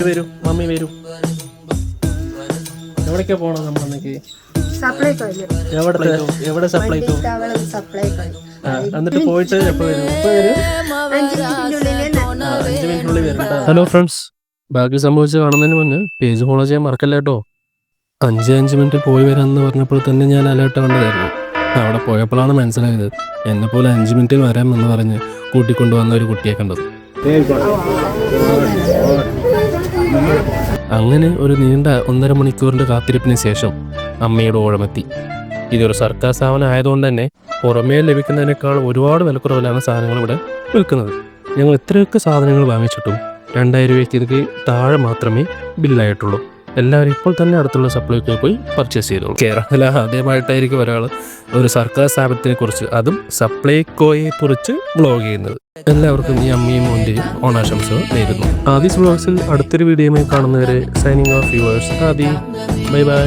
വരും മമ്മി വരും. എവിടേക്കാ പോണം നമ്മളെന്നൊക്കെ? എവിടെ സപ്ലൈക്കോ? എന്നിട്ട് പോയിട്ട് എപ്പോ വരും? 5 മിനിറ്റിനുള്ളിൽ വരും. ഹലോ ഫ്രണ്ട്സ്, ബാക്കി സംഭവിച്ച് കാണുന്നതിന് മുന്നേ പേജ് ഫോളോ ചെയ്യാൻ മറക്കല്ല കേട്ടോ. 5 മിനിറ്റ് പോയി വരാമെന്ന് പറഞ്ഞപ്പോൾ തന്നെ ഞാൻ അലേർട്ട് കണ്ടതായിരുന്നു. അവിടെ പോയപ്പോഴാണ് മനസ്സിലായത് എന്നെപ്പോലെ 5 മിനിറ്റിൽ വരാമെന്ന് പറഞ്ഞ് കൂട്ടിക്കൊണ്ടുവന്ന ഒരു കുട്ടിയെ കണ്ടത്. അങ്ങനെ ഒരു നീണ്ട 1.5 മണിക്കൂറിൻ്റെ കാത്തിരിപ്പിന് ശേഷം അമ്മയുടെ ഊഴമെത്തി. ഇതൊരു സർക്കാർ സ്ഥാപനം ആയതുകൊണ്ട് തന്നെ പുറമേ ലഭിക്കുന്നതിനേക്കാൾ ഒരുപാട് വിലക്കുറവിലാണ് സാധനങ്ങൾ ഇവിടെ വിൽക്കുന്നത്. ഞങ്ങൾ ഇത്രയൊക്കെ സാധനങ്ങൾ വാങ്ങിച്ചിട്ടും 2000 രൂപയ്ക്ക് ഇതിൽ താഴെ മാത്രമേ ബില്ലായിട്ടുള്ളൂ. എല്ലാവരും ഇപ്പോൾ തന്നെ അടുത്തുള്ള സപ്ലൈക്കോ പോയി പർച്ചേസ് ചെയ്തോളൂ. കേരളത്തിൽ ആദ്യമായിട്ടായിരിക്കും ഒരാൾ ഒരു സർക്കാർ സ്ഥാപനത്തിനെ കുറിച്ച്, അതും സപ്ലൈക്കോയെ കുറിച്ച് വ്ളോഗ് ചെയ്യുന്നത്. എല്ലാവർക്കും ഈ അമ്മയും മോൻ്റെയും ഓണാശംസകൾ നേരുന്നു. ആദീസ് വ്ളോഗ്സിൽ അടുത്തൊരു വീഡിയോയുമായി കാണുന്നവരെ സൈനിങ് ഓഫ് വ്യൂവേഴ്സ്. ആദി, ബൈ ബൈ.